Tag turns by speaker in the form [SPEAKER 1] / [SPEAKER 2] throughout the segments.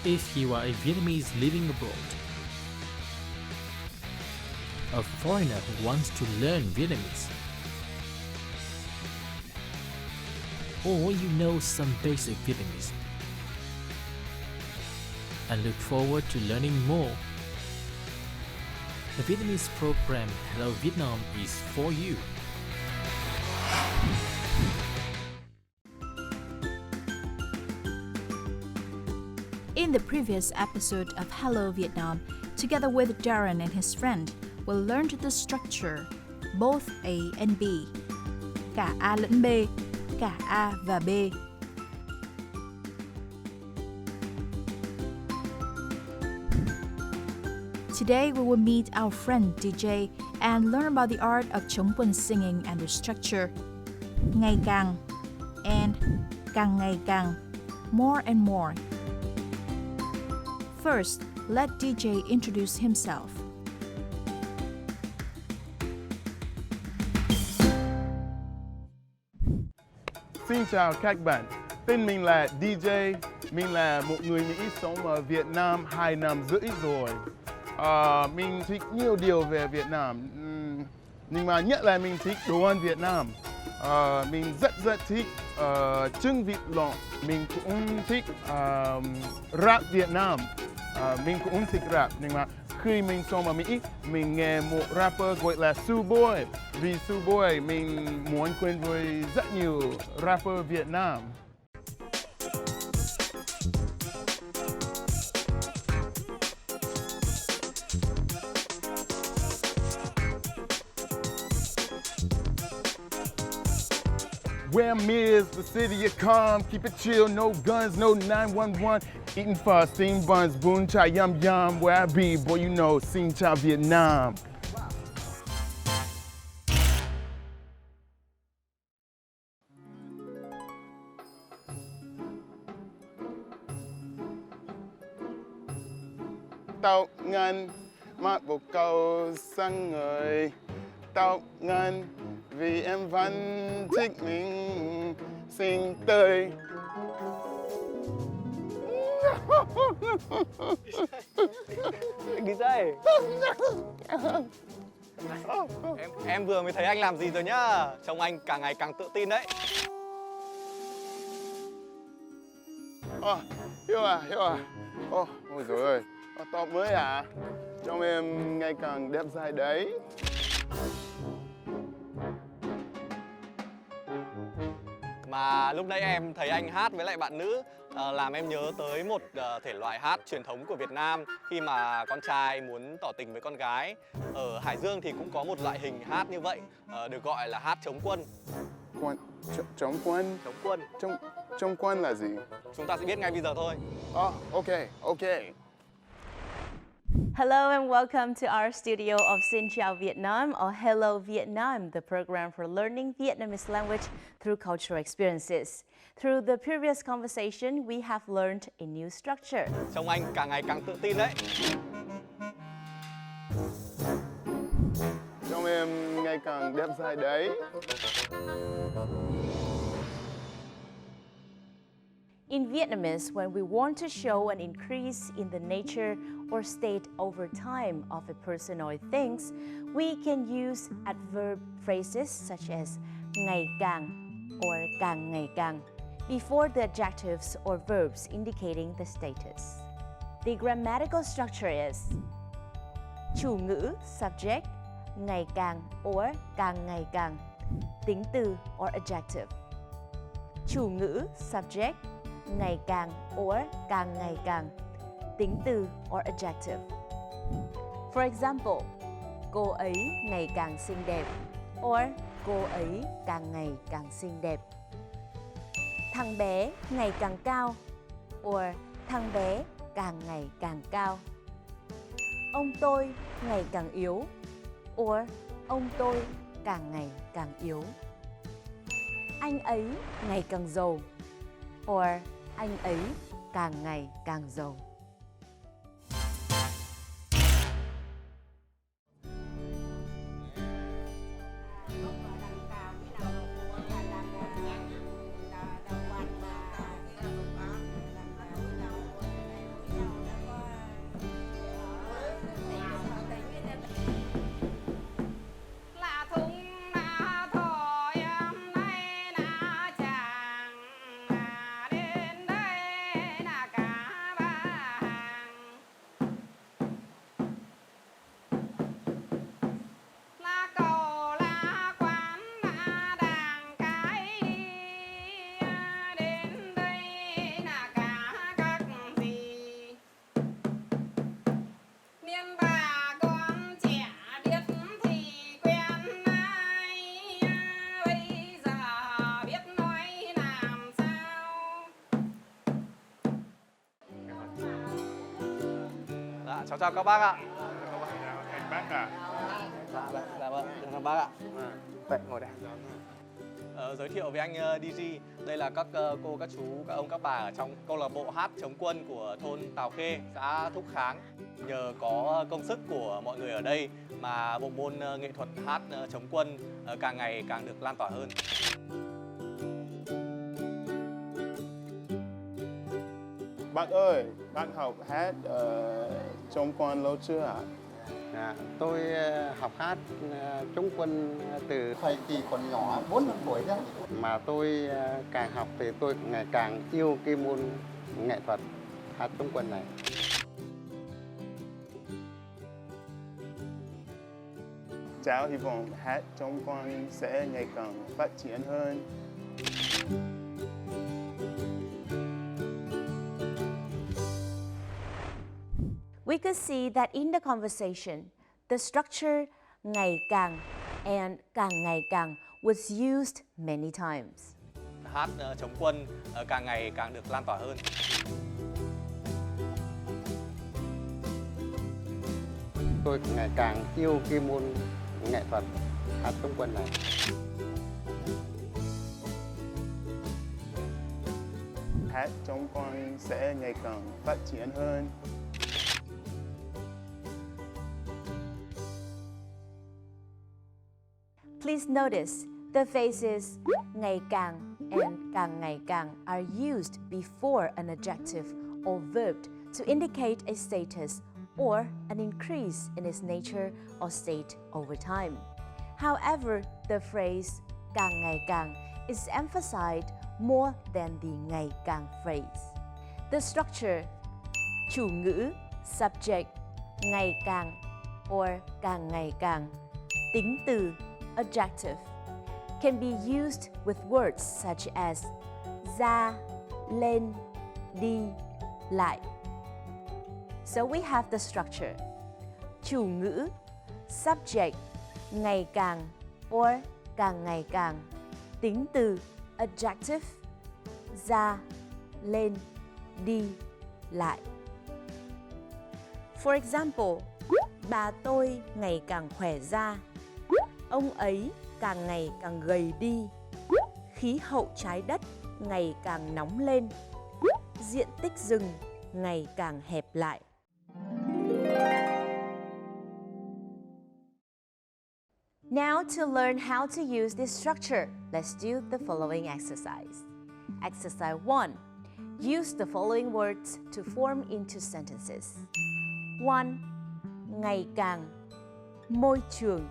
[SPEAKER 1] If you are a Vietnamese living abroad, a foreigner who wants to learn Vietnamese, or you know some basic Vietnamese and look forward to learning more, the Vietnamese program Hello Vietnam is for you.
[SPEAKER 2] In the previous episode of Hello Vietnam, together with Darren and his friend, we learned the structure, both A and B, cả A lẫn B, cả A và B. Today we will meet our friend DJ and learn about the art of chống quân singing and the structure, ngày càng and càng ngày càng, more and more. First, let DJ introduce himself.
[SPEAKER 3] Xin chào các bạn, tên mình là DJ, mình là một người Mỹ sống ở Việt Nam 2 năm rưỡi rồi. Mình thích nhiều điều về Việt Nam, nhưng mà nhất là mình thích đồ ăn Việt Nam. Mình rất thích trứng vịt lộn, mình cũng thích rap Việt Nam, mình cũng thích rap. Nhưng mà khi mình sống ở Mỹ, mình nghe một rapper gọi là Su Boy. Vì Su Boy, mình muốn quen với rất nhiều rapper Việt Nam. Where I'm is the city of calm, keep it chill, no guns, no 911, eating fast, steam buns, boon chai yum yum, where I be, boy you know, xin chào Việt Nam. Tao ngăn mắt bộ câu sang người, tao ngăn vì em vẫn thích mình xin tới.
[SPEAKER 4] Anh đi dậy. Em vừa mới thấy anh làm gì rồi nhá. Trông anh càng ngày càng tự tin đấy.
[SPEAKER 3] Hiểu à. Ôi dồi ơi, tóc mới à? Trông em ngày càng đẹp trai đấy.
[SPEAKER 4] Mà lúc nãy em thấy anh hát với lại bạn nữ làm em nhớ tới một thể loại hát truyền thống của Việt Nam khi mà con trai muốn tỏ tình với con gái. Ở Hải Dương thì cũng có một loại hình hát như vậy, được gọi là hát chống quân.
[SPEAKER 3] Chống quân?
[SPEAKER 4] Chống quân.
[SPEAKER 3] Chống quân là gì?
[SPEAKER 4] Chúng ta sẽ biết ngay bây giờ thôi.
[SPEAKER 3] Okay.
[SPEAKER 5] Hello and welcome to our studio of Xin chào Vietnam, or Hello Vietnam, the program for learning Vietnamese language through cultural experiences. Through the previous conversation, we have learned a new structure.
[SPEAKER 4] Trông anh càng ngày càng tự tin đấy.
[SPEAKER 3] Trông em ngày càng đẹp trai đấy.
[SPEAKER 5] In Vietnamese, when we want to show an increase in the nature or state over time of a person or things, we can use adverb phrases such as ngày càng or càng ngày càng before the adjectives or verbs indicating the status. The grammatical structure is chủ ngữ subject ngày càng or càng ngày càng, tính từ or adjective. Chủ ngữ subject ngày càng or càng ngày càng, tính từ or adjective. For example, cô ấy ngày càng xinh đẹp or cô ấy càng ngày càng xinh đẹp. Thằng bé ngày càng cao or thằng bé càng ngày càng cao. Ông tôi ngày càng yếu or ông tôi càng ngày càng yếu. Anh ấy ngày càng giàu or anh ấy càng ngày càng giàu.
[SPEAKER 4] Cháu chào các bác ạ.
[SPEAKER 3] Anh bác à?
[SPEAKER 4] Dạ vâng, chào bác ạ. Vậy ngồi đây. Giới thiệu với anh DG, đây là các cô, các chú, các ông, các bà ở trong câu lạc bộ hát chống quân của thôn Tào Khê, xã Thúc Kháng. Nhờ có công sức của mọi người ở đây mà bộ môn nghệ thuật hát chống quân càng ngày càng được lan tỏa hơn.
[SPEAKER 3] Bác ơi, bác học hát chống quân lâu chưa ạ?
[SPEAKER 6] Tôi học hát chống quân từ
[SPEAKER 7] thời kỳ còn nhỏ 4 năm tuổi đó.
[SPEAKER 6] mà tôi càng học thì tôi ngày càng yêu cái môn nghệ thuật hát chống quân này.
[SPEAKER 3] Cháu hy vọng hát chống quân sẽ ngày càng phát triển hơn.
[SPEAKER 5] We could see that in the conversation, the structure ngày càng and càng ngày càng was used many times.
[SPEAKER 4] Hát chống quân càng ngày càng được lan tỏa hơn.
[SPEAKER 6] Tôi ngày càng yêu cái môn nghệ thuật hát chống quân này.
[SPEAKER 3] Hát chống quân sẽ ngày càng phát triển hơn.
[SPEAKER 5] Please notice the phrases ngày càng and ngày càng are used before an adjective or verb to indicate a status or an increase in its nature or state over time. However, the phrase càng is emphasized more than the ngày càng phrase. The structure chủ ngữ subject ngày càng or càng ngày càng, tính từ adjective can be used with words such as ra, lên, đi, lại. So we have the structure. Chủ ngữ subject ngày càng or càng ngày càng, tính từ adjective ra, lên, đi, lại. For example, bà tôi ngày càng khỏe ra. Ông ấy càng ngày càng gầy đi. Khí hậu trái đất ngày càng nóng lên. Diện tích rừng ngày càng hẹp lại. Now to learn how to use this structure, let's do the following exercise. Exercise 1. Use the following words to form into sentences. 1. Ngày càng, môi trường,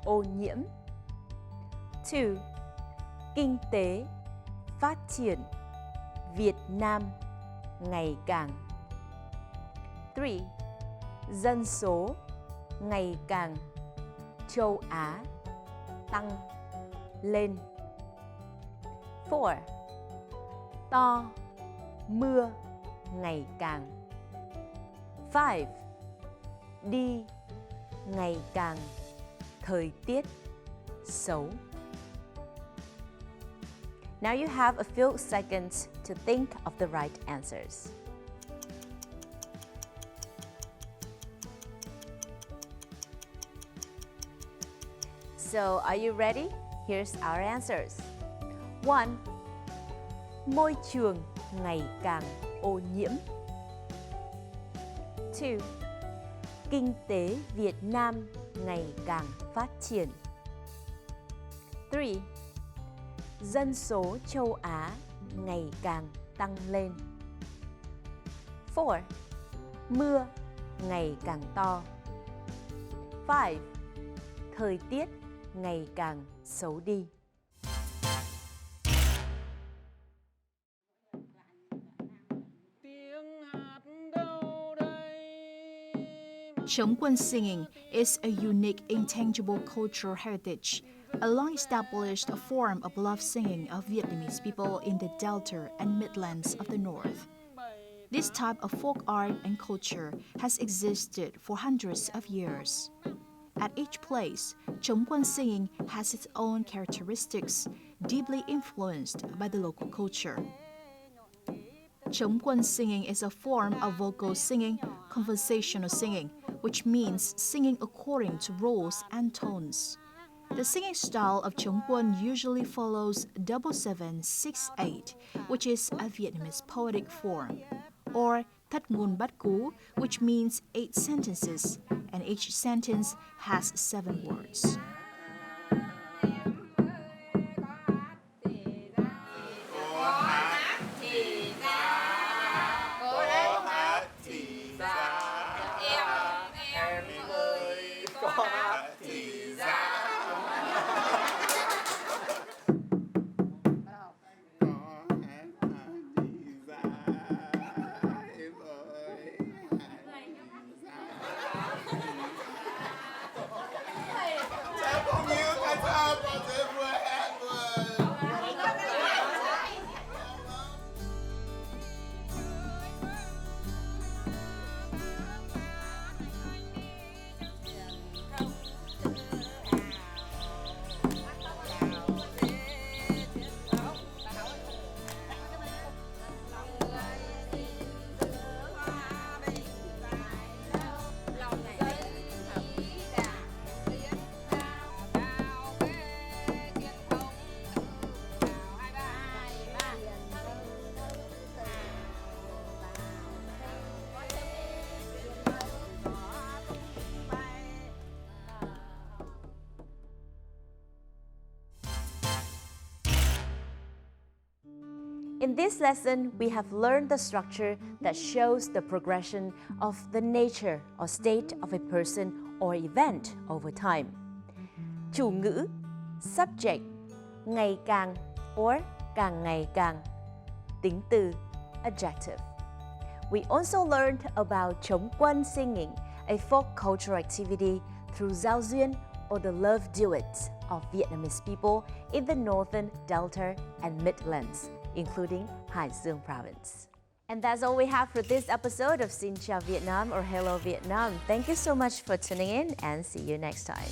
[SPEAKER 5] ô nhiễm. 2. Kinh tế, phát triển, Việt Nam, ngày càng. 3. Dân số, ngày càng, châu Á, tăng, lên. 4. To, mưa, ngày càng. 5. Đi, ngày càng, thời tiết, xấu. Now you have a few seconds to think of the right answers. So, are you ready? Here's our answers. 1. Môi trường ngày càng ô nhiễm. 2. Kinh tế Việt Nam ngày càng phát triển. 3. Dân số châu Á ngày càng tăng lên. 4. Mưa ngày càng to. 5. Thời tiết ngày càng xấu đi.
[SPEAKER 2] Chống quân singing is a unique, intangible cultural heritage, a long-established form of love singing of Vietnamese people in the Delta and Midlands of the North. This type of folk art and culture has existed for hundreds of years. At each place, chống quân singing has its own characteristics, deeply influenced by the local culture. Chống quân singing is a form of vocal singing conversational singing, which means singing according to rules and tones. The singing style of Chống Quân usually follows 7/7-6/8, which is a Vietnamese poetic form, or Thất Ngôn Bát Cú, which means 8 sentences, and each sentence has 7 words.
[SPEAKER 5] In this lesson, we have learned the structure that shows the progression of the nature or state of a person or event over time. Chủ ngữ, subject, ngày càng or càng ngày càng. Tính từ, adjective. We also learned about Chống Quân singing, a folk cultural activity through giao duyên or the love duets of Vietnamese people in the northern Delta and Midlands, including Hải Dương province. And that's all we have for this episode of Xin Chào Vietnam or Hello Vietnam. Thank you so much for tuning in and see you next time.